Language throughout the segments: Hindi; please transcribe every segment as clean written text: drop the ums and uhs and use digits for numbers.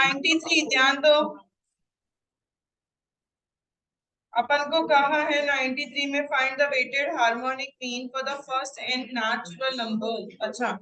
93 ध्यान दो। अपन को कहा है 93 में find the weighted harmonic mean for the first N natural number. अच्छा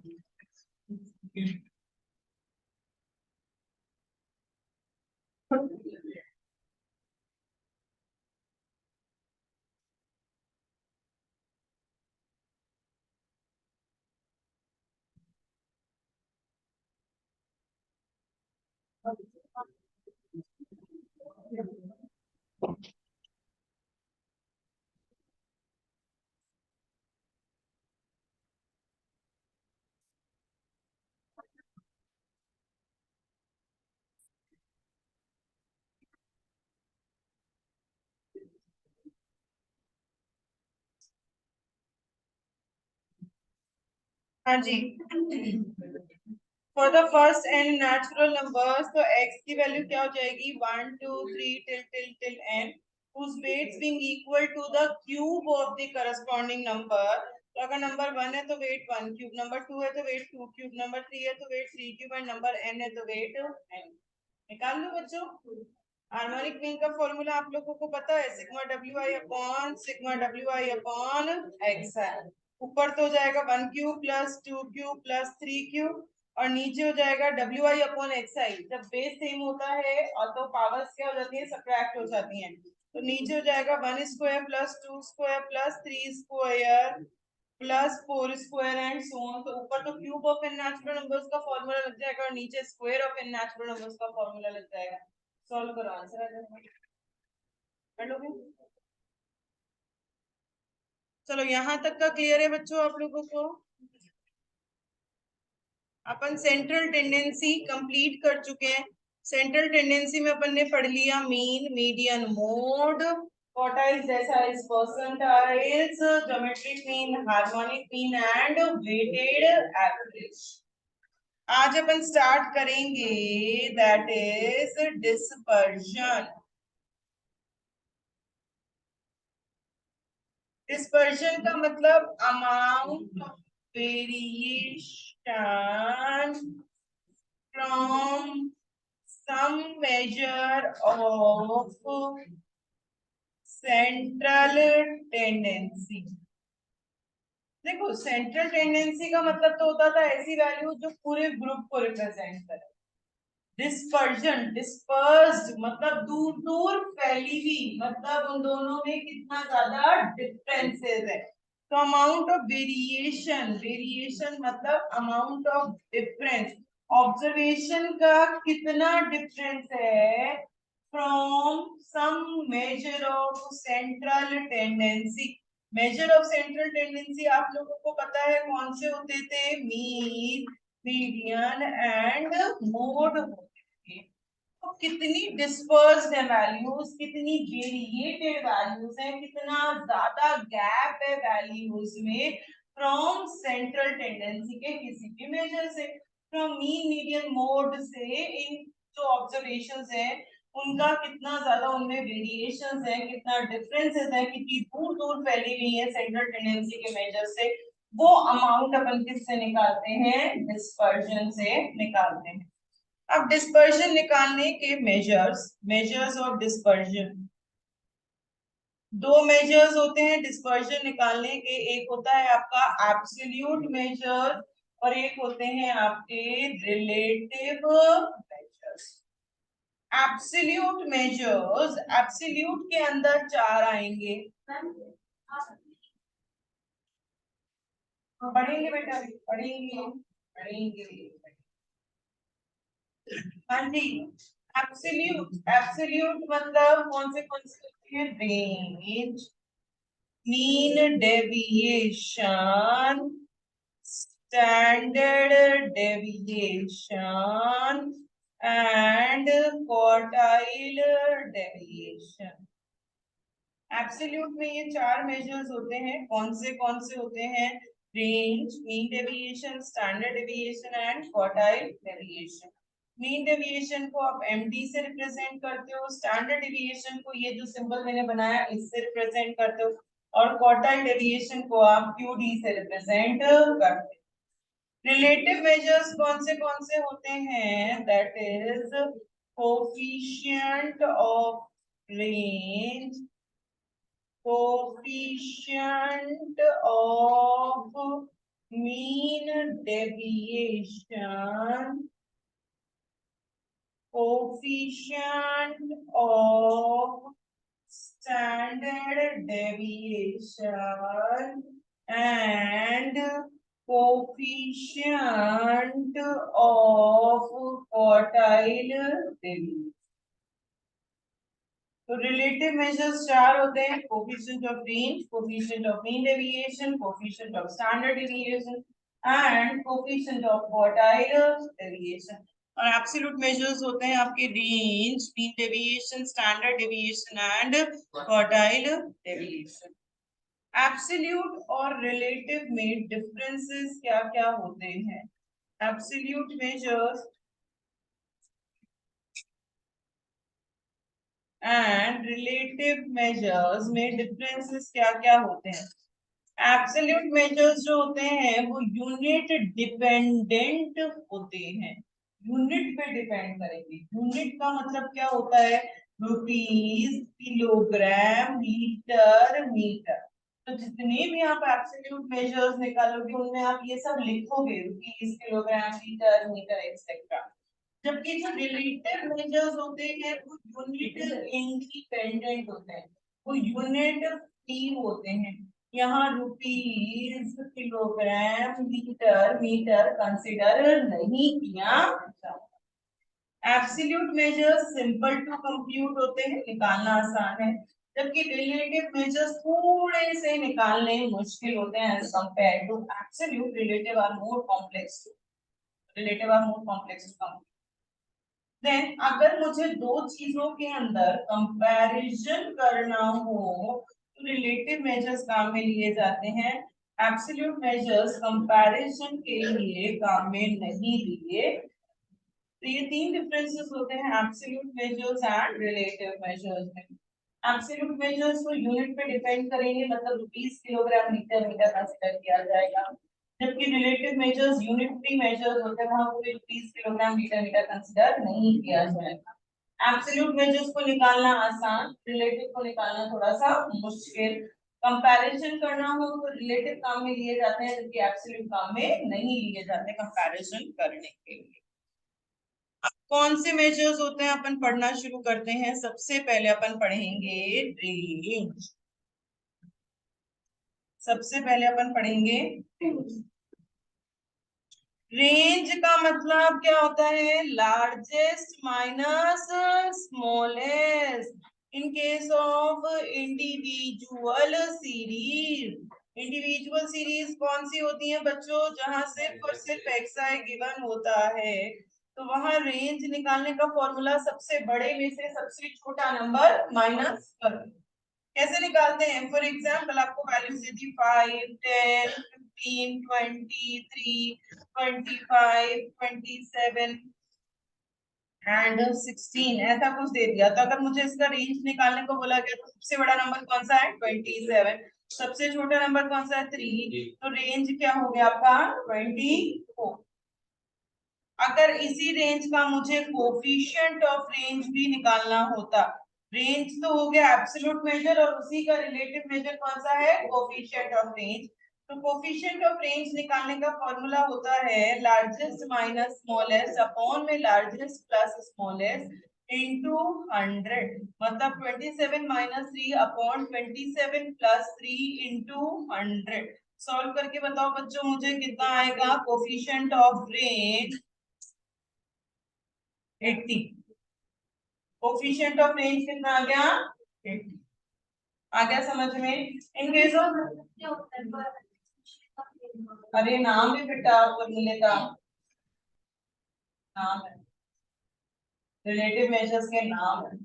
हाँ जी। For the first N natural numbers तो x की वैल्यू क्या हो जाएगी 1 2 3 till n whose weights being equal to the cube of the corresponding number। तो अगर नंबर 1 है तो वेट 1 क्यूब, नंबर 2 है तो वेट 2 क्यूब, नंबर 3 है तो weight 3 cube and number n है तो वेट n। निकाल लो बच्चों। हार्मोनिक मीन का फॉर्मूला आप लोगों को पता है sigma W I upon x है। ऊपर तो हो जाएगा 1 cube plus 2 cube plus 3 cube और नीचे हो जाएगा डब्ल्यू आई अपॉन एक्स आई। जब बेस सेम होता है और तो पावर्स क्या हो जाती है सब्ट्रैक्ट हो जाती हैं। तो नीचे हो जाएगा 1 square plus 2 square plus 3 square plus 4 square and so on. तो ऊपर तो cube of n natural numbers का फॉर्मूला लग जाएगा और नीचे square of n natural numbers का फॉर्मूला लग जाएगा। सॉल्व करो, आंसर आ जाएगा। कर लोगे? चलो यहाँ तक का क्लियर है बच्चों आप लोगों को। अपन सेंट्रल टेंडेंसी कंप्लीट कर चुके हैं। सेंट्रल टेंडेंसी में अपन ने पढ़ लिया मीन, मीडियन, मोड, क्वार्टाइल्स जैसा is percentiles, geometric mean, harmonic mean and weighted average. आज अपन स्टार्ट करेंगे दैट इज डिस्पर्जन। डिस्पर्जन का मतलब amount of variation from some measure of central tendency. देखो सेंट्रल टेंडेंसी का मतलब तो होता था ऐसी वैल्यू जो पूरे ग्रुप को रिप्रेजेंट करे। डिस्पर्जन, डिस्पर्स्ड मतलब दूर दूर फैली हुई, मतलब उन दोनों में कितना ज्यादा डिफरेंसेस है। तो अमाउंट ऑफ वेरिएशन, वेरिएशन मतलब अमाउंट ऑफ डिफरेंस, ऑब्जर्वेशन का कितना डिफरेंस है from some measure of central tendency. Measure of central tendency आप लोगों को पता है कौन से होते थे, मीन, मीडियन एंड मोड होते थे। तो कितनी डिस्पर्स्ड है वैल्यूज, कितनी वेरिएटेड वैल्यूज है, कितना ज्यादा गैप है वैल्यूज में फ्रॉम सेंट्रल टेंडेंसी के किसी भी मेजर से, फ्रॉम मीन मीडियन मोड से। इन जो ऑब्जर्वेशंस है उनका कितना ज्यादा उनमें वेरिएशंस है, कितना डिफरेंसेस है, कितनी दूर दूर फैली हुई है सेंट्रल टेंडेंसी के मेजर से, वो अमाउंट अपन किससे निकालते हैं, डिस्पर्जन से निकालते हैं। अब डिस्पर्जन निकालने के मेजर्स, मेजर्स ऑफ डिस्पर्जन, दो मेजर्स होते हैं डिस्पर्जन निकालने के। एक होता है आपका एब्सोल्यूट मेजर और एक होते हैं आपके relative measures. Absolute measures, absolute के अंदर चार आएंगे। पढ़ेंगे बेटा, पढ़ेंगे पढ़ेंगे। हाँ जी, एब्सोल्यूट, एब्सोल्यूट मतलब कौन से होती है, range, mean deviation, standard deviation and quartile deviation. Absolute में ये चार मेजर्स होते हैं। कौन से होते हैं, range, mean deviation, standard deviation and quartile deviation. Mean deviation को आप एमडी से रिप्रेजेंट करते हो, स्टैंडर्ड डेविएशन को ये जो सिंबल मैंने बनाया इससे रिप्रेजेंट करते हो और क्वार्टाइल डेविएशन को आप क्यूडी से रिप्रेजेंट करते हो। रिलेटिव मेजर्स कौन से होते हैं, that is coefficient of range, coefficient of mean deviation, coefficient of standard deviation, and coefficient of quartile deviation. तो रिलेटिव मेजर्स चार होते हैं, coefficient of range, coefficient of mean deviation, coefficient of standard deviation and coefficient of quartile deviation. और एब्सोल्यूट मेजर्स होते हैं आपके range, mean deviation, standard deviation and quartile deviation. Absolute और रिलेटिव में डिफरेंसेस क्या-क्या होते हैं? Absolute measures and relative measures में डिफरेंसेस क्या-क्या होते हैं? एब्सोल्यूट मेजर्स जो होते हैं वो यूनिट डिपेंडेंट होते हैं, यूनिट पे डिपेंड करेंगे। यूनिट का मतलब क्या होता है? Rupees, kilogram, litre, metre. तो जितने भी आप एब्सोल्यूट मेजर्स निकालोगे उनमें आप ये सब लिखोगे, rupees, kilogram, litre, metre etcetera. जबकि जो रिलेटिव मेजर्स होते हैं वो यूनिट इंडिपेंडेंट होते हैं, वो यूनिट फ्री होते हैं। यहाँ rupees, kilogram, litre, metre consider नहीं किया जाता। Absolute measures simple to compute होते हैं, निकालना आसान है, जबकि रिलेटिव मेजर्स थोड़े से निकालने मुश्किल होते हैं as compare to absolute. Relative are more complex to compute. Then अगर मुझे दो चीजों के अंदर कंपैरिजन करना हो तो रिलेटिव मेजर्स काम में लिए जाते हैं, एब्सोल्यूट मेजर्स कंपैरिजन के लिए काम में नहीं लिए। तो ये तीन डिफरेंसेस होते हैं absolute measures and relative measures में। एब्सोल्यूट मेजर्स को यूनिट पे डिपेंड करेंगे, मतलब rupees, kilogram, litre, metre consider किया जाएगा, जबकि रिलेटिव मेजर्स यूनिटरी मेजर्स होते हैं, वहां कोई rupees, kilogram, litre, metre consider नहीं किया जाएगा। एब्सोल्यूट मेजर्स को निकालना आसान, रिलेटिव को निकालना थोड़ा सा मुश्किल। कंपैरिजन करना हो तो रिलेटिव काम में लिए जाते हैं, जबकि एब्सोल्यूट काम में नहीं लिए जाते कंपैरिजन करने के लिए। कौन से मेजर्स होते हैं अपन पढ़ना शुरू करते हैं। सबसे पहले अपन पढ़ेंगे रेंज। सबसे पहले अपन पढ़ेंगे रेंज का मतलब क्या होता है? Largest minus smallest in case of individual series. Individual series कौन सी होती है बच्चों? जहां सिर्फ और सिर्फ xi गिवन होता है, तो वहां रेंज निकालने का फॉर्मूला सबसे बड़े में से सबसे छोटा नंबर माइनस कर। कैसे निकालते हैं? फॉर एग्जाम्पल आपको वैल्यूज दे दी 5, 10, 15, 23, 25, 27 एंड 16 ऐसा कुछ दे दिया। तो अगर मुझे इसका रेंज निकालने को बोला गया तो सबसे बड़ा नंबर कौन सा है? 27। सबसे छोटा नंबर कौन सा है? 3। तो रेंज क्या हो गया आपका? 24। अगर इसी रेंज का मुझे कोफिशिएंट ऑफ रेंज भी निकालना होता, रेंज तो हो गया एब्सोल्यूट मेजर और उसी का रिलेटिव मेजर कौन सा है? Coefficient of range. तो कोफिशिएंट ऑफ रेंज निकालने का फॉर्मूला होता है लार्जेस्ट माइनस स्मॉलेस्ट अपॉन में लार्जेस्ट प्लस स्मॉलेस्ट इनटू 100, मतलब 27 minus 3 upon 27 plus 3 into 100। Solve करके बताओ बच्चों मुझे कितना आएगा? Coefficient of range 80। Coefficient of range कितना आ गया? 80। आ गया समझ में? इन केस ऑफ, अरे नाम भी बेटा फॉर्मूले का नाम है, रिलेटिव मेजर्स के नाम है।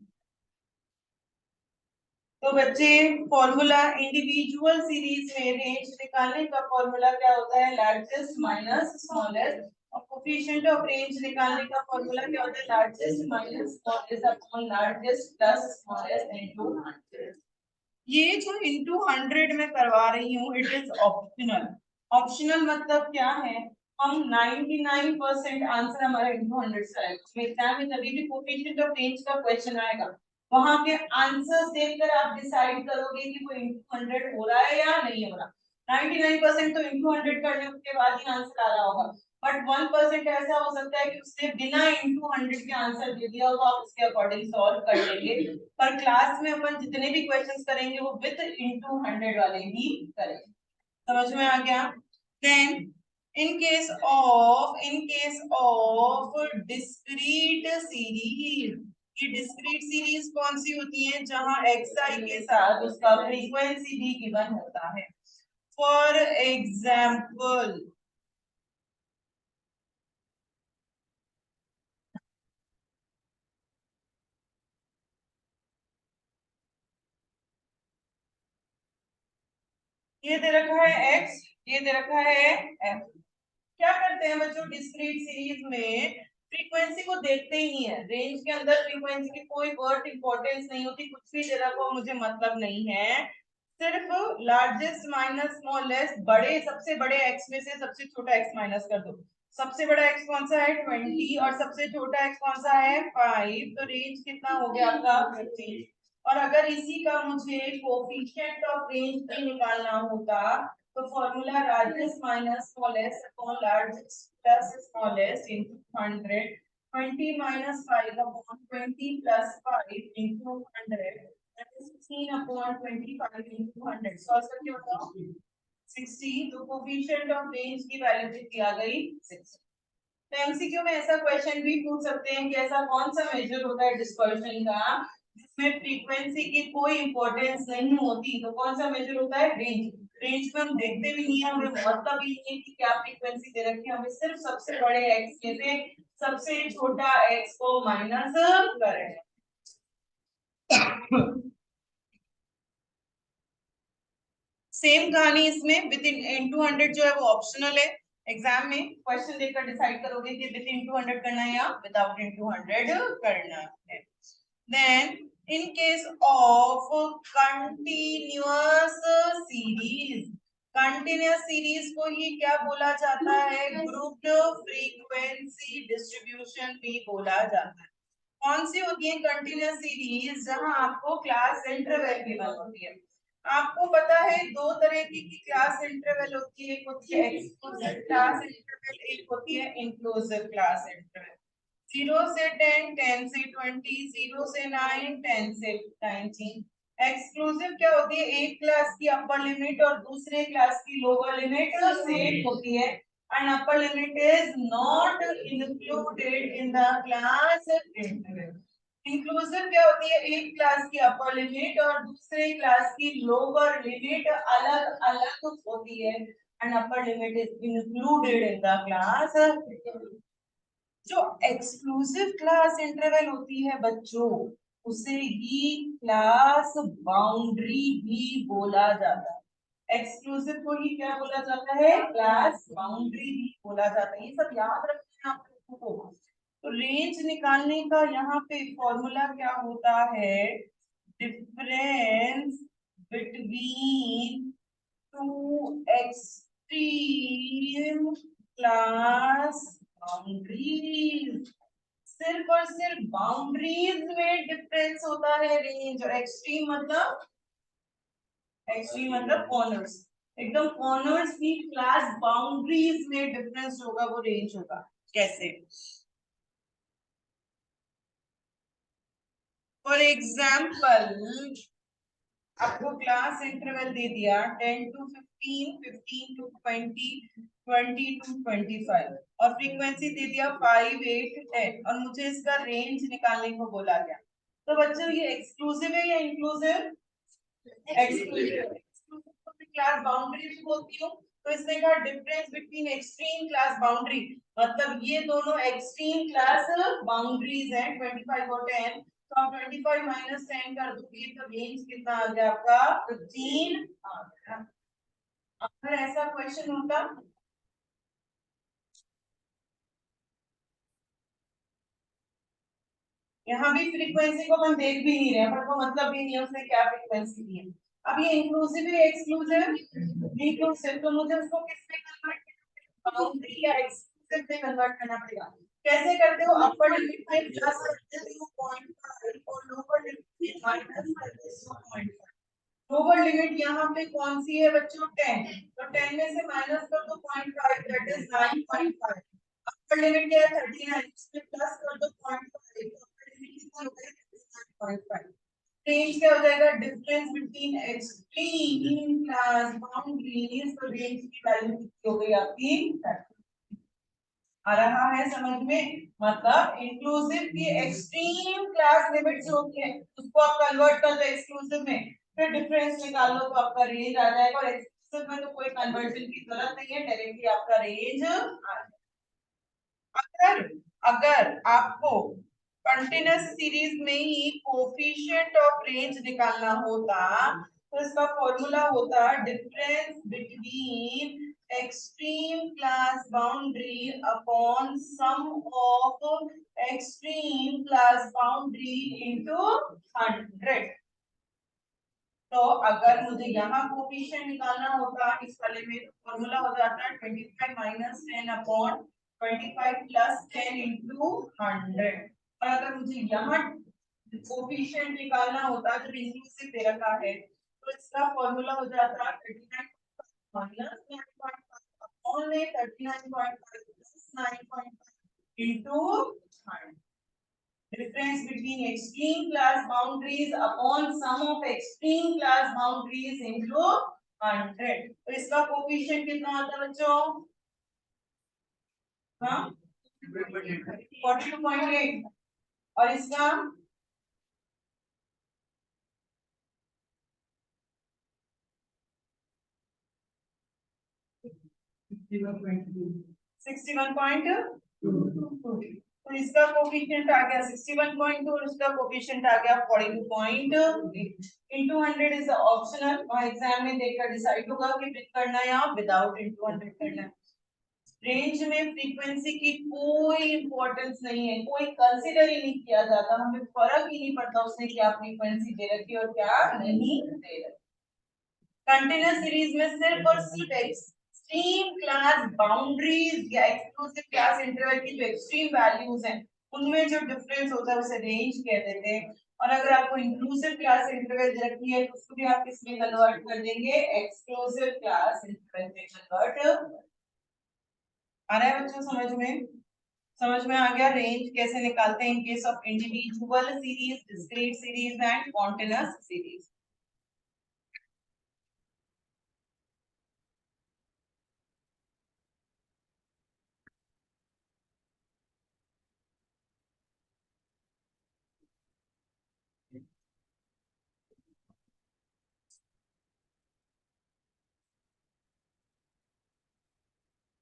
तो बच्चे फॉर्मूला इंडिविजुअल सीरीज में रेंज निकालने का फॉर्मूला क्या होता है? Largest minus smallest. और कोफिशिएंट ऑफ रेंज निकालने का फॉर्मूला क्या होता है? Largest minus smallest upon largest plus smallest into 100। ये जो इनटू 100 में करवा रही हूँ इट इज ऑप्शनल। ऑप्शनल मतलब क्या है? हम 99% आंसर हमारा इंटू 100 से आएगा। एग्जाम में जब भी कोफिशिएंट ऑफ रेंज का क्वेश्चन आएगा, वहां के आंसर्स देखकर आप डिसाइड करोगे कि वो इंटू 100 हो रहा है या नहीं हो रहा। 99% तो इंटू 100 करने के बाद ही आंसर आ रहा होगा, बट 1% ऐसा हो सकता है कि उसने बिना इंटू 100 के आंसर दे दिया हो, तो आप उसके अकॉर्डिंग सॉल्व कर लेंगे। पर क्लास में अपन जितने भी क्वेश्चंस करेंगे वो विद इंटू 100 वाले ही करेंगे। समझ में आ गया? Then in case of discrete series, ये डिस्क्रीट सीरीज कौन सी होती है? जहां xi के साथ उसका फ्रीक्वेंसी भी गिवन होता है। फॉर एग्जाम्पल, ये दे रखा है x, ये दे रखा है f। क्या करते हैं बच्चों, डिस्क्रीट सीरीज में फ्रीक्वेंसी को देखते ही नहीं है। रेंज के अंदर फ्रीक्वेंसी की कोई वर्ड इंपॉर्टेंस नहीं होती, कुछ भी दे रखा हो मुझे मतलब नहीं है। सिर्फ लार्जेस्ट माइनस स्मॉलेस्ट, बड़े सबसे बड़े x में से सबसे छोटा x माइनस कर दो। सबसे बड़ा x कौन सा है? 20, और सबसे छोटा x कौन सा है? 5। तो रेंज कितना हो गया आपका? 15। और अगर इसी का मुझे कोफिशिएंट ऑफ रेंज भी निकालना होता, तो formula largest minus smallest upon largest plus smallest into 100, 20 minus 5 upon 20 plus 5 into 100, that is 16 upon 25 into 100। Solve करके बताओ। 60। तो कोफिशिएंट ऑफ रेंज की वैल्यू कितनी आ गई? 6। तो एमसीक्यू में ऐसा क्वेश्चन भी पूछ सकते हैं कि ऐसा कौन सा मेजर होता है डिस्पर्शन का जिसमें फ्रीक्वेंसी की कोई इंपॉर्टेंस नहीं होती? तो कौन सा मेजर होता है? रेंज। रेंज में हम देखते भी नहीं है, हमें मतलब ही नहीं है कि क्या फ्रीक्वेंसी दे रखी है, हमें सिर्फ सबसे बड़े एक्स में से सबसे छोटा एक्स को माइनस करें। सेम कहानी इसमें विद इन इंटू 100 जो है वो ऑप्शनल है। एग्जाम में क्वेश्चन देखकर डिसाइड करोगे कि विद इंटू 100 करना है या विदाउट इंटू 100 करना है। Then in case of continuous series, continuous series को ही क्या बोला जाता है? ग्रुप्ड फ्रीक्वेंसी डिस्ट्रीब्यूशन भी बोला जाता है। कौन सी होती है कंटिन्यूअस सीरीज? जहां आपको क्लास इंटरवल गिवन होती है। आपको पता है दो तरह की क्लास इंटरवल होती है, एक होती है एक्सक्लूसिव क्लास इंटरवल, एक होती है इंक्लूसिव क्लास इंटरवल। 0 से 10, 10 से 20, 0 से 9, 10 से 19। एक्सक्लूसिव क्या होती है? एक क्लास की अपर लिमिट और दूसरे क्लास की लोअर लिमिट सेम होती है, and upper limit is not included in the class interval। Inclusive क्या होती है? एक क्लास की अपर लिमिट और दूसरे क्लास की लोअर लिमिट अलग अलग होती है, and upper limit is included in the class। जो एक्सक्लूसिव क्लास इंटरवल होती है बच्चों, उसे ही क्लास बाउंड्री भी बोला जाता है। एक्सक्लूसिव को ही क्या बोला जाता है? क्लास बाउंड्री भी बोला जाता है। ये सब याद रखना है आप लोगों को। तो रेंज निकालने का यहाँ पे फॉर्मूला क्या होता है? Difference between two extreme class boundaries. सिर्फ और सिर्फ बाउंड्रीज में डिफरेंस होता है रेंज, और एक्सट्रीम मतलब कॉर्नर्स। एकदम कॉर्नर्स की क्लास बाउंड्रीज में डिफरेंस होगा वो रेंज होगा। कैसे? फॉर एग्जाम्पल, आपको क्लास इंटरवल दे दिया 10 to 15, 15 to 20, 20 to 25, और फ्रीक्वेंसी दे दिया 5, 8, 10, और मुझे इसका रेंज निकालने को बोला गया। तो बच्चों ये एक्सक्लूसिव है या इंक्लूसिव? एक्सक्लूसिव। क्लास बाउंड्री भी बोलती हूँ। तो इसने कहा difference between extreme class boundary, मतलब ये दोनों एक्सट्रीम क्लास बाउंड्रीज हैं 25 और 10। तो आप 25 माइनस 10 कर दोगे तो रेंज कितना आ गया आपका? 15 आ गया। अगर ऐसा क्वेश्चन होता, यहाँ भी फ्रीक्वेंसी को हम देख भी नहीं रहे, पर को मतलब भी नहीं है उसने क्या फ्रीक्वेंसी दी है। अब ये इंक्लूसिव है एक्सक्लूसिव? इंक्लूसिव। तो मुझे उसको किसमें कन्वर्ट बाउंड्री या एक्सक्लूसिव में कन्वर्ट करना पड़ेगा। कैसे करते हो? अपर लिमिट में प्लस करते हो 0.5 और लोअर लिमिट में माइनस करते हो 0.5। लोअर लिमिट यहाँ पे कौन सी है बच्चों? 10। तो 10 में से माइनस कर दो 0.5, दैट इज 9.5। अपर लिमिट क्या है? 39, इसमें प्लस कर दो 0.5, तो अपर लिमिट कितना हो गया? 9.5। रेंज क्या हो जाएगा? Difference between extreme class boundaries. तो रेंज की वैल्यू कितनी हो गई आपकी? आ रहा है समझ में? मतलब इंक्लूसिव की एक्सट्रीम क्लास लिमिट्स होती है, उसको आप कन्वर्ट कर दो एक्सक्लूसिव में, फिर डिफरेंस निकाल लो तो आपका रेंज आ जाएगा। और एक्सक्लूसिव में तो कोई कन्वर्जन की जरूरत नहीं है, डायरेक्टली आपका रेंज आ जाएगा। अगर अगर आपको कंटीन्यूअस सीरीज में ही कोफिशिएंट ऑफ रेंज निकालना होता तो इसका फॉर्मूला होता difference between extreme class boundary upon sum of extreme class boundary into 100। तो अगर मुझे यहाँ कोफिशिएंट निकालना होता इस वाले में, तो फॉर्मूला हो जाता है 25 माइनस 10 अपॉन 25 प्लस 10 इंटू 100। और अगर मुझे यहाँ कोफिशिएंट निकालना होता जो इंक्लूसिव दे रखा है, तो इसका फॉर्मूला हो जाता 39 minus 9.5 upon 39.5 plus 9.5 into 100। Difference between extreme class boundaries upon sum of extreme class boundaries into 100। तो इसका कोफिशिएंट कितना आता है बच्चों? हाँ 42.8। और इसका 61.2। तो इसका कोफिशिएंट आ गया 61.2 और इसका कोफिशिएंट आ गया 42.8। इनटू 100 इज ऑप्शनल, और एग्जाम में देखकर डिसाइड होगा कि विद करना है या विदाउट इनटू 100 करना है। रेंज में फ्रीक्वेंसी की कोई इंपॉर्टेंस नहीं है, कोई कंसीडर ही नहीं किया जाता, हमें फर्क ही नहीं पड़ता उसने क्या फ्रीक्वेंसी दे रखी है और क्या नहीं दे रखी। कंटीन्यूअस सीरीज में सिर्फ और सिर्फ एक्सट्रीम क्लास बाउंड्रीज या एक्सक्लूसिव क्लास इंटरवल की जो एक्सट्रीम वैल्यूज हैं उनमें जो डिफरेंस होता है उसे रेंज कहते थे। और अगर आपको इंक्लूसिव क्लास इंटरवल दे रखी है तो उसको भी आप किसमें कन्वर्ट कर देंगे? एक्सक्लूसिव क्लास इंटरवल में कन्वर्ट। आ रहा है बच्चों समझ में? समझ में आ गया रेंज कैसे निकालते हैं इन case of individual series, discrete series and continuous series.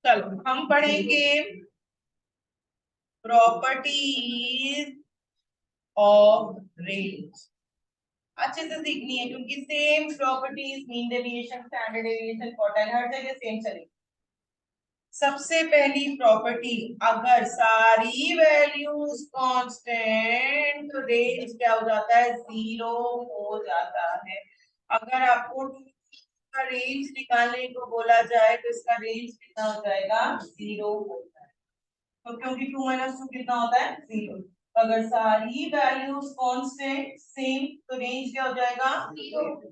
चलो हम पढ़ेंगे प्रॉपर्टीज ऑफ रेंज। अच्छे से सीखनी है क्योंकि same properties mean deviation, standard deviation, quartile हर जगह सेम चलेगी। सबसे पहली प्रॉपर्टी, अगर सारी वैल्यूज कांस्टेंट तो रेंज क्या हो जाता है? जीरो हो जाता है। अगर आपको का रेंज निकालने को बोला जाए तो इसका रेंज कितना हो जाएगा? जीरो होता है। तो क्योंकि 2 माइनस 2 कितना होता है? जीरो। अगर सारी वैल्यूज कांस्टेंट सेम तो रेंज क्या हो जाएगा? Zero.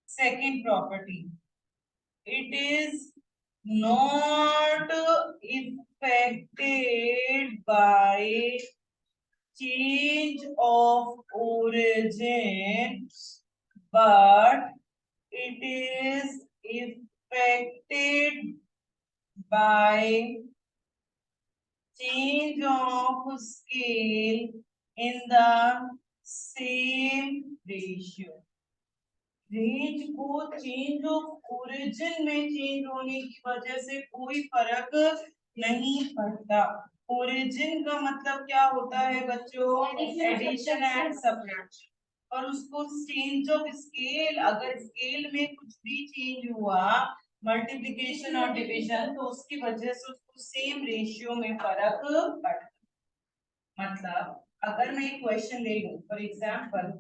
Second property, it is not affected by change of origin, but it is affected by change of scale in the same ratio। Range को चेंज ऑफ ओरिजिन में चेंज होने की वजह से कोई फर्क नहीं पड़ता। ओरिजिन का मतलब क्या होता है बच्चों? Addition and subtraction. और उसको चेंज ऑफ स्केल, अगर स्केल में कुछ भी चेंज हुआ, मल्टीप्लिकेशन और डिवीजन, तो उसकी वजह से उसको सेम रेशियो में फर्क पड़ता। मतलब अगर मैं एक क्वेश्चन ले लूं फॉर एग्जाम्पल,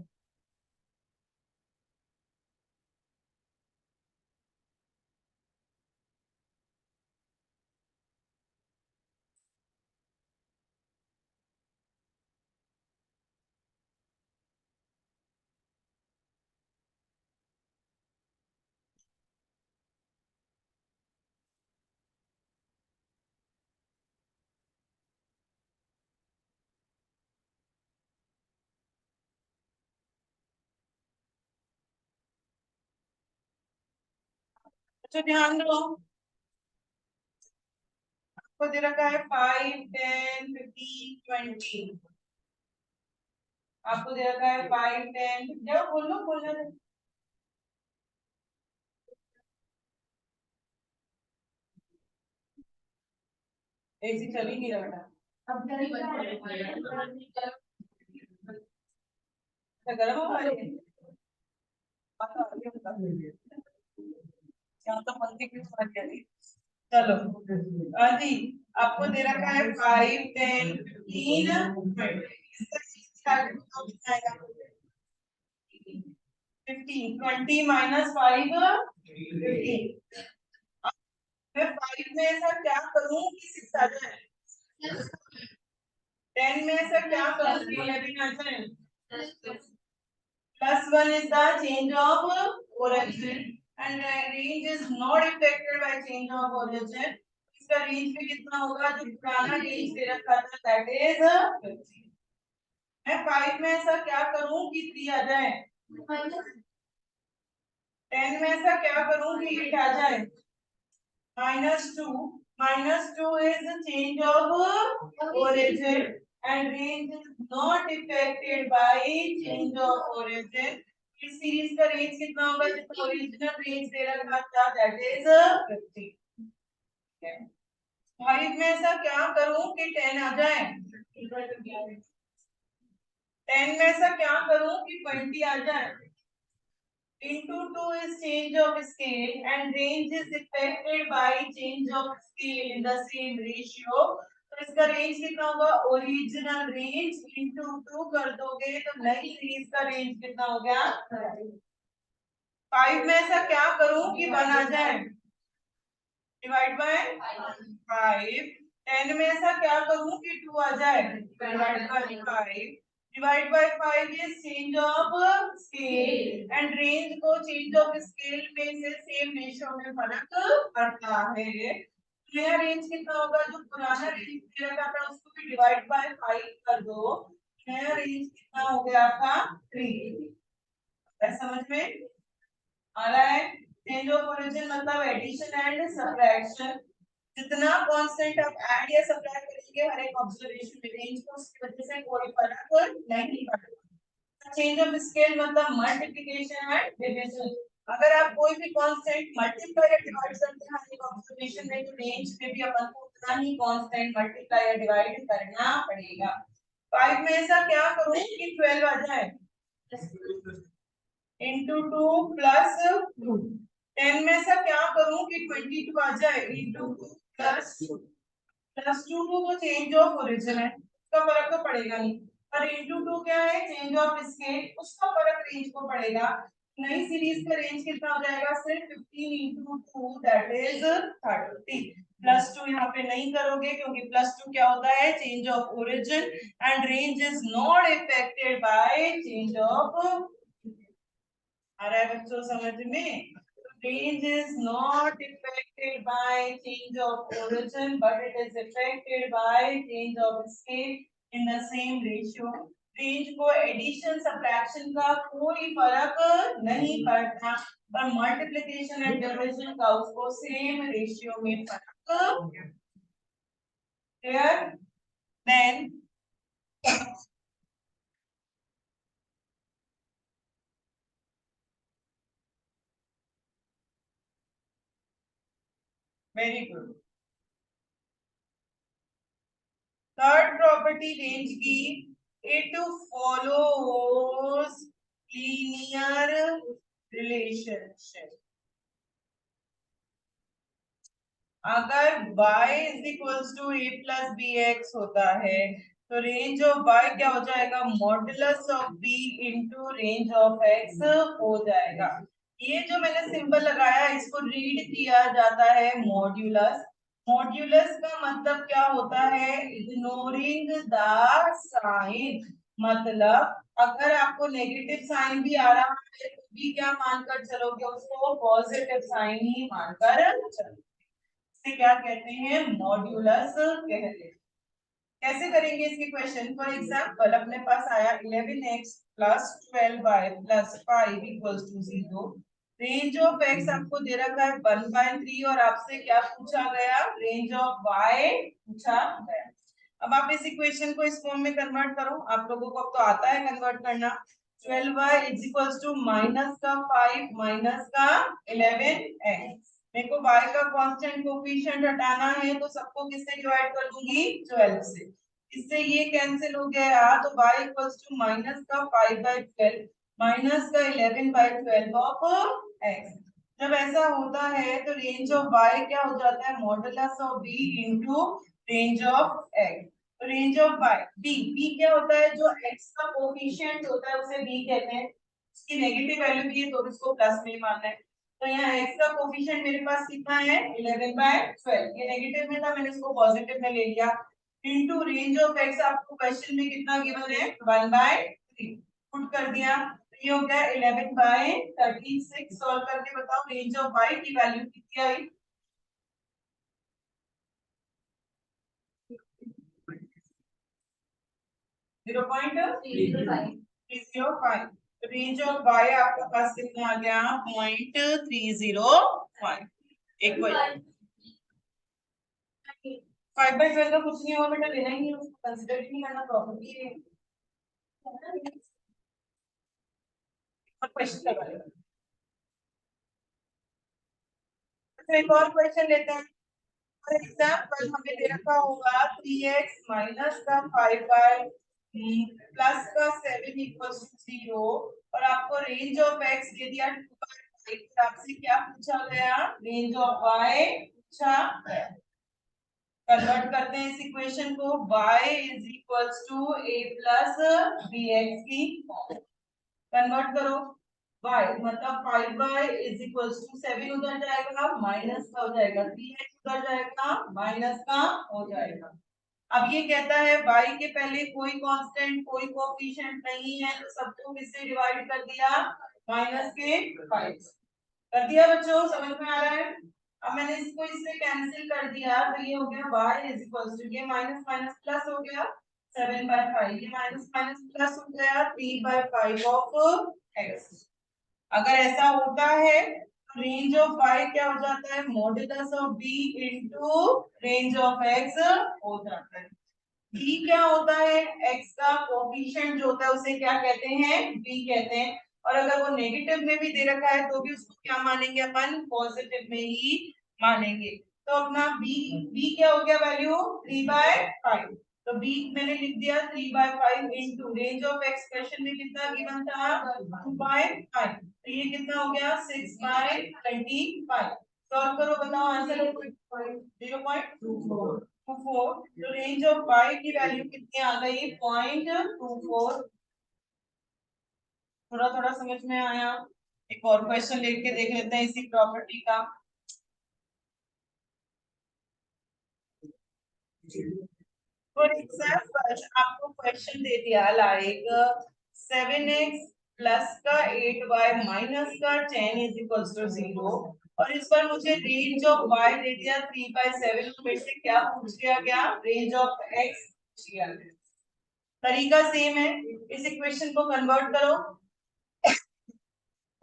अच्छा ध्यान दो, आपको दे रखा है 5 10 15 20, आपको दे रखा है 5 10, जाओ बोलो बोलना। एसी चल ही नहीं रहा बेटा, अब गर्म हो रही है। यहाँ तो पंखी की समझ गई। चलो हाँ जी, आपको दे रखा है 5 10 15 15 20 माइनस 5 15। मैं 5 में ऐसा क्या करूं कि 6 आ जाए, 10 में ऐसा क्या करूं कि 11 आ जाए। +1 is the change of origin and range is not affected by change of origin. इसका रेंज भी कितना होगा, जो पुराना रेंज दे रखा था दैट इज 50। मैं 5 में ऐसा क्या करूं कि 3 आ जाए, 10 में ऐसा क्या करूं कि 8 आ जाए, -2, -2 is the change of origin and range is not affected by change of origin. इस सीरीज का रेंज कितना होगा, जिसका ओरिजिनल रेंज दे रखा था दैट इज 50। 5 में ऐसा क्या करूं कि 10 आ जाए, 10 में ऐसा क्या करूं कि 20 आ जाए। Into 2 is change of scale and range is affected by change of scale in the same ratio. तो इसका रेंज कितना होगा, ओरिजिनल रेंज इंटू 2 कर दोगे तो नई सीरीज का रेंज कितना हो गया। 5 में ऐसा क्या करूं कि 1 आ जाए, डिवाइड बाय 5। 10 में ऐसा क्या करूं कि 2 आ जाए, divide by 5। Divide by 5 is change of scale and range को चेंज ऑफ स्केल में से सेम रेशियो में फर्क पड़ता है। नया रेंज कितना होगा, जो पुराना रेंज दे रखा था उसको भी डिवाइड बाय 5 कर दो, नया रेंज कितना हो गया था 3। समझ में आ रहा है। चेंज ऑफ ओरिजिन मतलब एडिशन एंड सब्ट्रैक्शन, जितना कांस्टेंट आप ऐड या सब्ट्रैक्ट करेंगे हर एक ऑब्जर्वेशन में रेंज को, उसकी वजह से कोई फर्क नहीं पड़ता। चेंज ऑफ स्केल मतलब मल्टीप्लिकेशन एंड डिवीजन, अगर आप कोई भी कांस्टेंट मल्टीप्लाई या डिवाइड करते हैं हर एक ऑब्जर्वेशन में, तो रेंज में भी अपन को उतना ही कांस्टेंट मल्टीप्लाई या डिवाइड करना पड़ेगा। 5 में ऐसा क्या करूं कि 12 आ जाए, इंटू 2 प्लस 2। 10 में से क्या करूं कि 22 आ जाए, इंटू 2 प्लस 2 तो चेंज ऑफ ओरिजिन है, उसका फर्क तो पड़ेगा नहीं, पर इंटू 2 क्या है, चेंज ऑफ स्केल, उसका फर्क रेंज को पड़ेगा। नई सीरीज का रेंज कितना हो जाएगा, सिर्फ 15 इंटू 2 दैट इज 30। +2 यहाँ पे नहीं करोगे क्योंकि +2 क्या होता है, change of origin and range is not affected by change of. आ रहा है बच्चों समझ में। Range is not affected by change of origin, but it is affected by change of scale in the same ratio. Range को एडिशन सब्ट्रैक्शन का कोई फर्क नहीं पड़ता, पर मल्टीप्लिकेशन एंड डिवीजन का उसको सेम रेशियो में फर्क। Clear? Then very good. Third property range की, इट फॉलोज लीनियर रिलेशनशिप। अगर y is equals to a plus B X होता है तो रेंज ऑफ y क्या हो जाएगा, modulus of b into range of x हो जाएगा। ये जो मैंने सिंबल लगाया इसको रीड किया जाता है मॉड्यूलस। मॉड्यूलस का मतलब क्या होता है, इग्नोरिंग द साइन, मतलब अगर आपको नेगेटिव साइन भी आ रहा है तो भी क्या मानकर चलोगे, उसको पॉजिटिव साइन ही मानकर चलो, इसे क्या कहते हैं, मॉड्यूलस कहते हैं। कैसे करेंगे इसकी क्वेश्चन, फॉर एग्जांपल अपने पास आया 11x plus 12y plus 5 equals to 0। Range of X आपको दे रखा है 1/3 और आपसे क्या पूछा गया, रेंज ऑफ वाई पूछा गया। अब आप इस इक्वेशन को इस फॉर्म में कन्वर्ट करो, आप लोगों को अब तो आता है कन्वर्ट करना। 12y is equals to minus का 5 माइनस का 11x। मेरे को y का कांस्टेंट कोफिशिएंट हटाना है तो सबको किससे डिवाइड कर दूंगी, 12 से। इससे ये कैंसिल हो गया तो y इक्वल्स टू माइनस का 5/12 माइनस का 11/12 ऑफ x। जब ऐसा होता है तो रेंज ऑफ y क्या हो जाता है, modulus of b into range of x। तो रेंज ऑफ y b क्या होता है, जो x का कोफिशिएंट होता है उसे b कहते हैं। इसकी नेगेटिव वैल्यू भी है तो इसको प्लस में मानना है। तो यहाँ x का कोफिशिएंट मेरे पास कितना है, 11/12। ये नेगेटिव में था, मैंने इसको पॉजिटिव में ले लिया। इनटू रेंज ऑफ x आपको क्वेश्चन में कितना गिवन है, 1/3 पुट कर दिया। ये हो गया 11/36। सॉल्व करके बताओ रेंज ऑफ y की वैल्यू कितनी आई, 0.305। रेंज ऑफ y आपके पास कितना आ गया, 0.305। एक 5/12 का कुछ नहीं होगा बेटा, लेना ही नहीं, उसको कंसीडर ही नहीं करना, प्रॉपर्टी है। क्वेश्चन लगा लेना। एक और क्वेश्चन लेते हैं। फॉर एग्जाम्पल हमें दे रखा होगा 3x माइनस का 5y प्लस का 7 इक्वल्स टू 0 और आपको रेंज ऑफ x दे दिया 2/5। आपसे क्या पूछा गया, रेंज ऑफ y पूछा गया। कन्वर्ट करते हैं इस इक्वेशन को, y is equals to a plus bx की। कन्वर्ट करो, y मतलब 5y इज इक्वल्स टू 7 उधर जाएगा माइनस का हो जाएगा, 3x उधर जाएगा माइनस का हो जाएगा। अब ये कहता है y के पहले कोई कांस्टेंट कोई कोएफिशिएंट नहीं है तो सबको किससे डिवाइड कर दिया, माइनस के 5 कर दिया। बच्चों समझ में आ रहा है। अब मैंने इसको इससे कैंसिल कर दिया तो ये हो गया y इज इक्वल्स टू, ये माइनस माइनस प्लस हो गया 7/5, ये माइनस माइनस प्लस हो गया 3/5 ऑफ x। अगर ऐसा होता है तो रेंज ऑफ y क्या हो जाता है, modulus of b into range of x हो जाता है। b क्या होता है, x का कोएफिशिएंट जो होता है उसे क्या कहते हैं, b कहते हैं। और अगर वो नेगेटिव में भी दे रखा है तो भी उसको क्या मानेंगे अपन, पॉजिटिव में ही मानेंगे। तो अपना b क्या हो गया वैल्यू, 3/5। तो b मैंने लिख दिया 3/5 into range of x question में कितना गिवन था, 2/5। तो ये कितना हो गया, 6/25। सॉल्व करो बताओ आंसर 0.24। तो रेंज ऑफ y की वैल्यू कितनी आ गई, 0.24। थोड़ा थोड़ा समझ में आया। एक और क्वेश्चन लेके देख लेते हैं इसी प्रॉपर्टी का। फॉर एग्जाम्पल आपको क्वेश्चन दे दिया लाइक 7x प्लस का 8y माइनस का 10 इज इक्वल्स टू 0 और इस पर मुझे रेंज ऑफ y दे दिया 3/7। फिर से क्या पूछ लिया गया, रेंज ऑफ x पूछ लिया गया। तरीका सेम है, इस इक्वेशन को कन्वर्ट करो।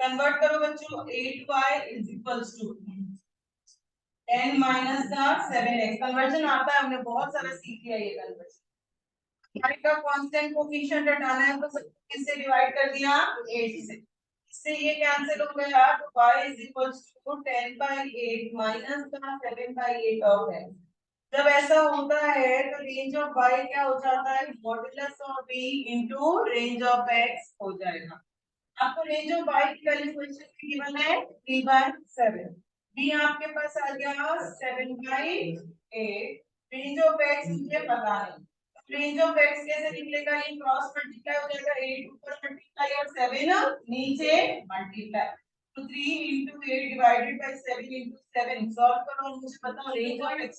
कन्वर्ट करो बच्चों, 8y is equals to 10 minus का 7x। कन्वर्जन आता है, हमने बहुत सारा सीख लिया ये कन्वर्जन। y का कांस्टेंट कोएफिशिएंट हटाना है तो किससे डिवाइड कर दिया, 8 से। इससे ये कैंसिल हो गया तो y is equals to 10/8 minus का 7/8 ऑफ x। जब ऐसा होता है तो रेंज ऑफ y क्या हो जाता है, modulus of b into range of x हो जाएगा। आपको रेंज ऑफ y की वैल्यू क्वेश्चन में गिवन है 3/7। b आपके पास आ गया 7/8। रेंज ऑफ x मुझे पता नहीं, रेंज ऑफ x कैसे निकलेगा, ये क्रॉस मल्टीप्लाई हो जाएगा, 8 ऊपर मल्टीप्लाई और 7 नीचे मल्टीप्लाई। तो 3 into 8 divided by 7 into 7 solve करो और मुझे बताओ रेंज ऑफ x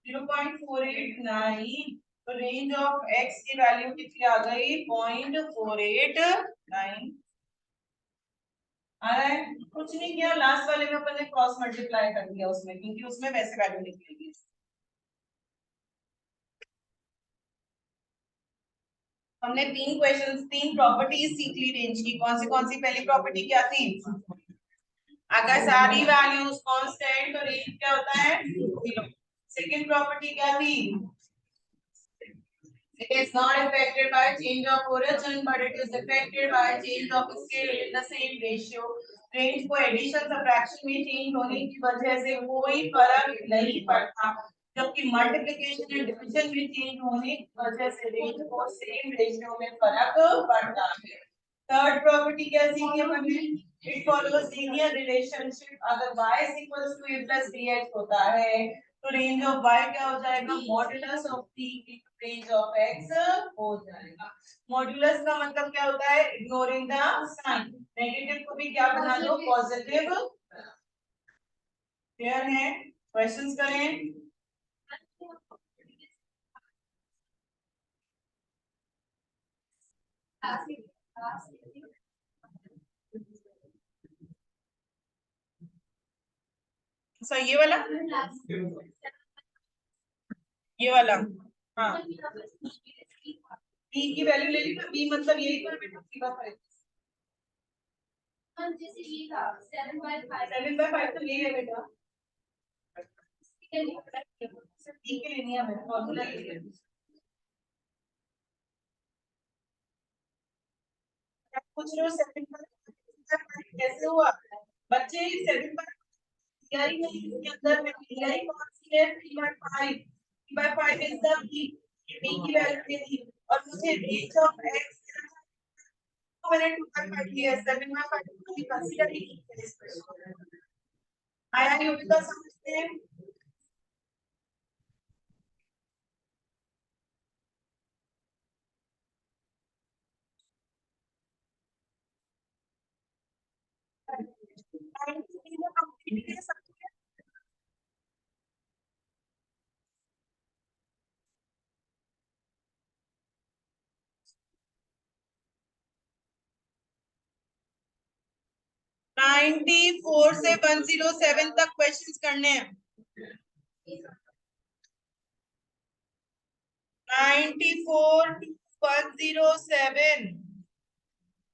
0.489। तो रेंज ऑफ x की वैल्यू कितनी आ गई, 0.489 आ रहा है। कुछ नहीं किया, लास्ट वाले में अपन ने क्रॉस मल्टीप्लाई कर दिया उसमें, क्योंकि उसमें वैसे वैल्यू निकलेगी। हमने तीन प्रॉपर्टीज सीख ली रेंज की। कौन सी पहली प्रॉपर्टी क्या थी? अगर सारी वैल्यूज कांस्टेंट तो रेंज क्या होता है? जीरो। सेकंड प्रॉपर्टी क्या थी? It is not affected by change of origin, but it is affected by change of scale in the same ratio. Range को एडिशन सब्ट्रैक्शन में चेंज होने की वजह से कोई फर्क नहीं पड़ता, जबकि मल्टीप्लिकेशन एंड डिवीजन में चेंज होने की वजह से रेंज को सेम रेशियो में फर्क पड़ता है। थर्ड प्रॉपर्टी क्या सीखी हमने? It follows linear relationship. अगर y is equals to a plus bx होता है तो रेंज ऑफ y क्या हो जाएगा? Modulus of t range of x हो जाएगा। मॉड्यूलस का मतलब क्या होता है? Ignoring the sign. नेगेटिव को भी क्या बना दो? पॉजिटिव। क्लियर है? क्वेश्चंस करें। सर ये वाला हाँ बी की वैल्यू ले ली ना। बी मतलब यही था बेटा, सीधा फाइव। जैसे ये था 7/5 तो ये है बेटा। बी के लिए नहीं है, फॉर्मूला के लिए पूछ रहे हो। 7/5 कैसे हुआ बच्चे? 7/5 ही नहीं, इसके अंदर में आई कौन सी है? 3/5। 3/5 इज द बी। बी की वैल्यू दे दी और मुझे रेंज ऑफ एक्स मैंने 2/5 लिया। 7/5 को भी कंसीडर ही नहीं किया इस क्वेश्चन में। आया युविका समझते हैं? 94 से 107 तक क्वेश्चंस करने हैं। 94 to 107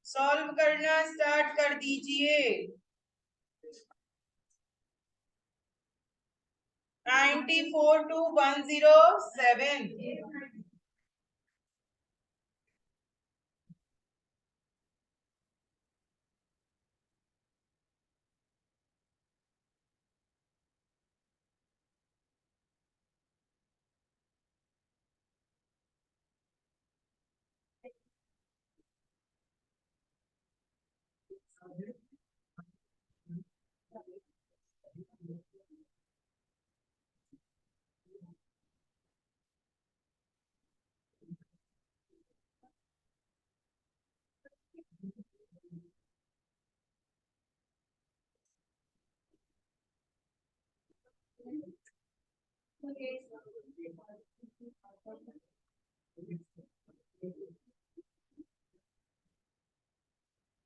सॉल्व करना स्टार्ट कर दीजिए। 94 to 107।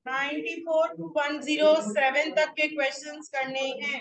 94 to 107 तक के क्वेश्चंस करने हैं।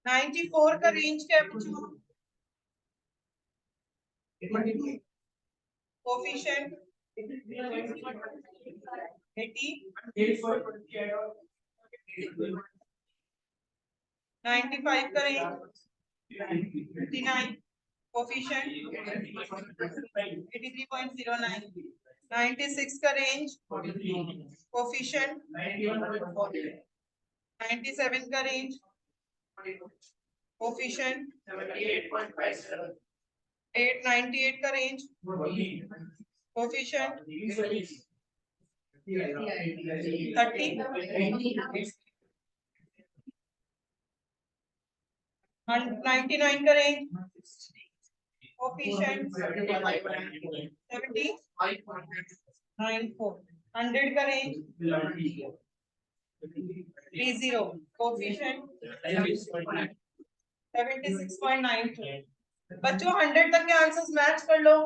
94 का रेंज क्या है बच्चों? कोफिशिएंट 80, 95 का रेंज 59, कोफिशिएंट 83.09, 96 का रेंज कोफिशिएंट 97 का रेंज कोफिशिएंट 898 का रेंज कोफिशिएंट 30, 99 का रेंज कोफिशिएंट 70, 94, 100 का रेंज 30, कोफिशिएंट 76.92। बच्चों 100 तक के आंसर्स मैच कर लो।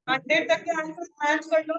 हंड्रेड तक के आंसर मैच कर लो।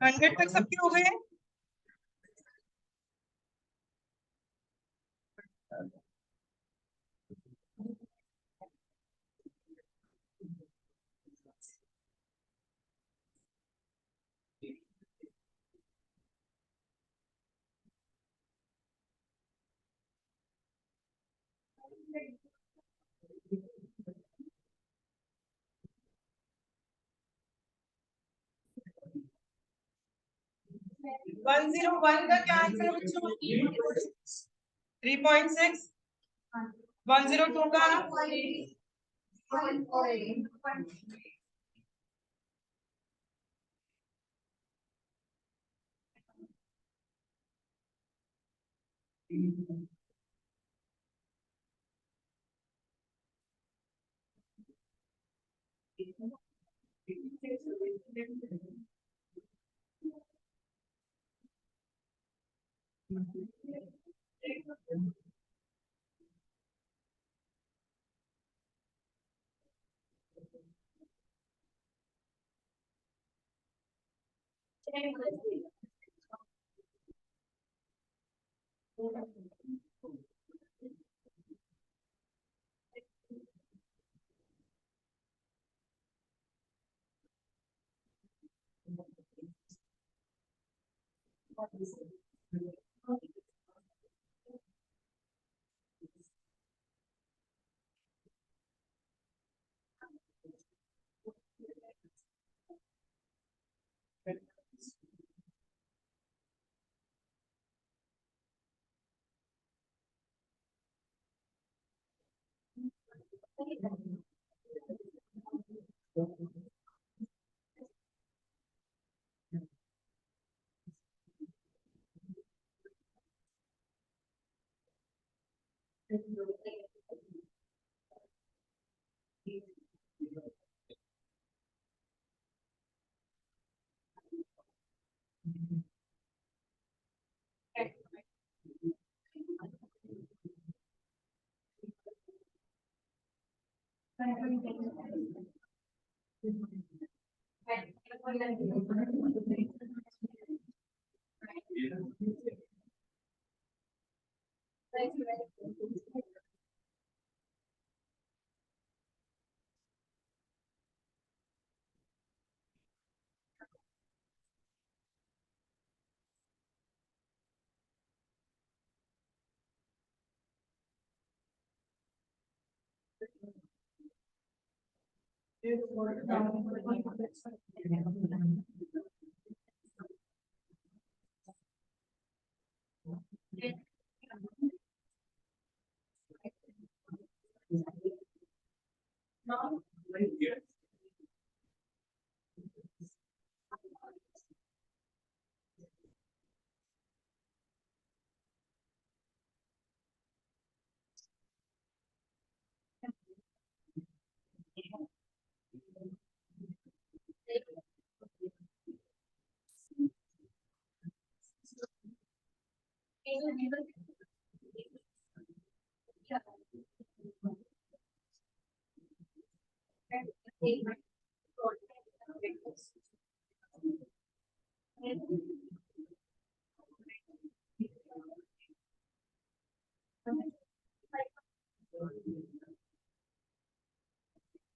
हंड्रेड तक सबके हो गए। 101 का क्या आंसर बच्चों? 3.6। 102 का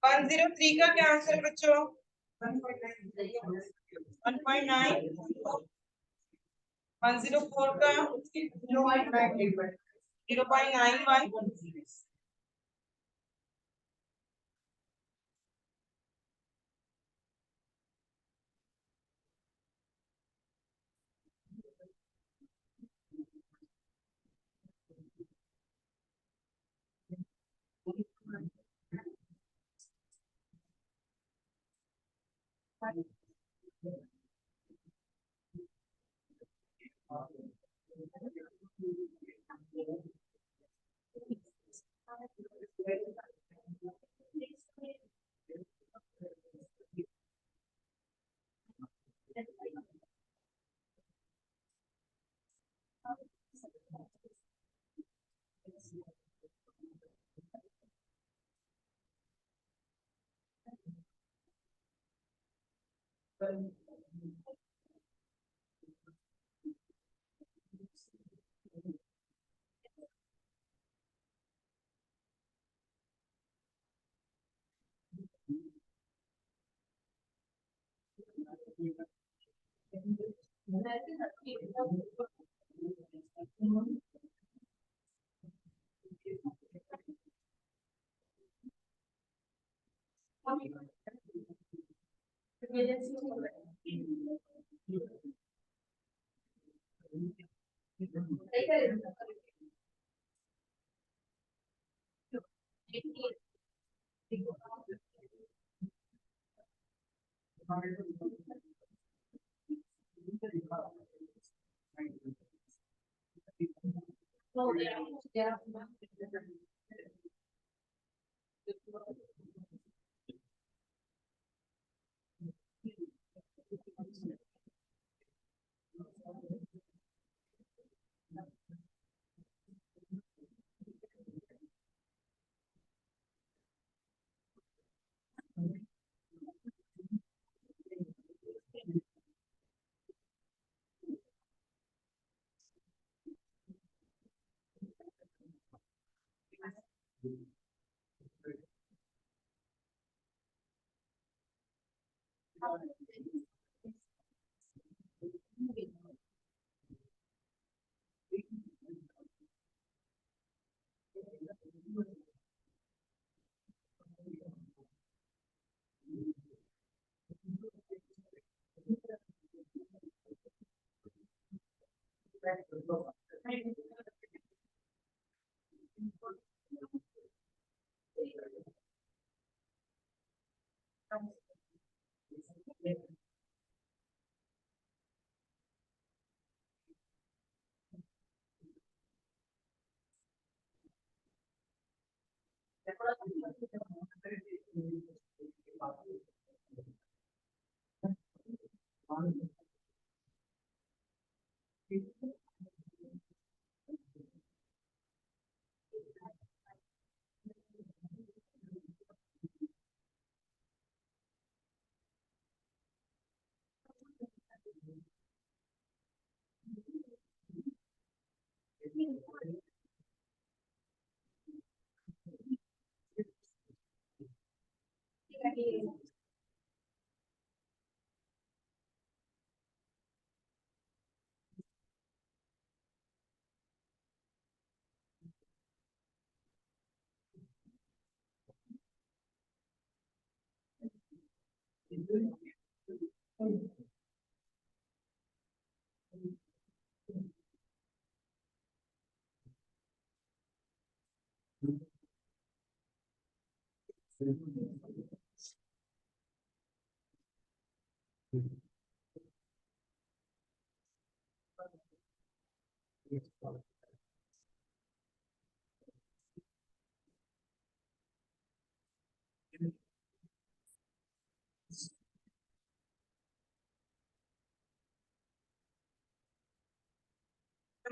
103 का क्या आंसर बच्चों? 1.9। 104 का 0.91।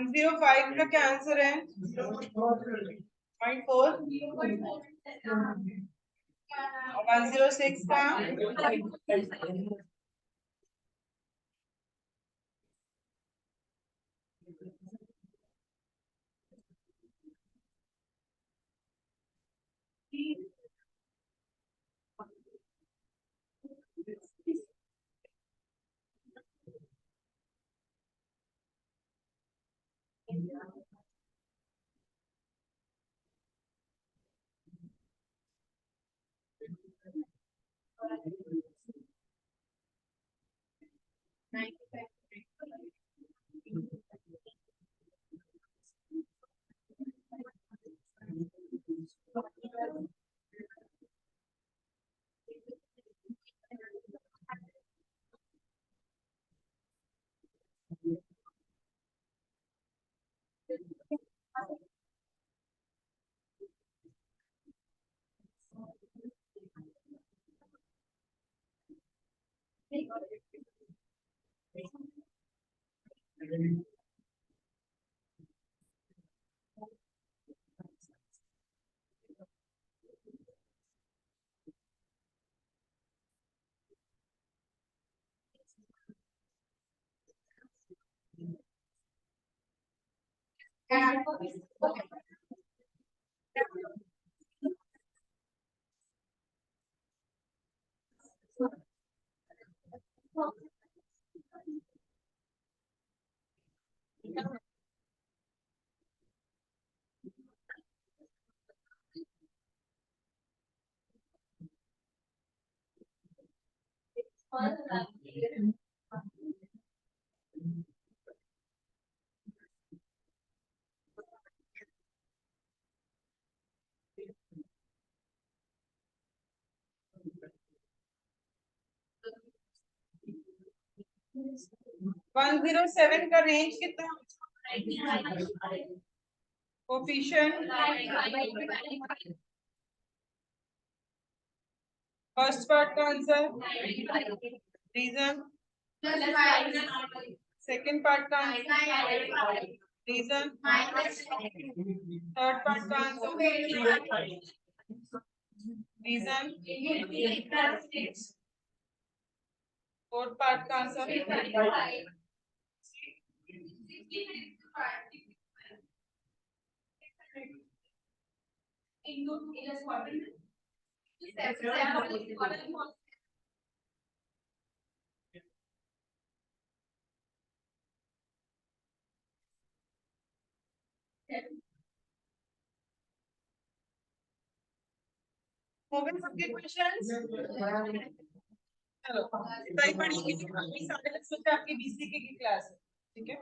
105 का क्या आंसर है? 0.4। 106 का? 107 का रेंज कितना? कोफिशिएंट फर्स्ट पार्ट का आंसर, रीजन सेकंड पार्ट का आंसर, रीजन थर्ड पार्ट का आंसर, रीजन फोर्थ पार्ट का आंसर, हो गए सबके क्वेश्चंस? चलो, इतना ही पढ़िए, अभी 10:30 बजे आपकी बीसीके की क्लास है, ठीक है?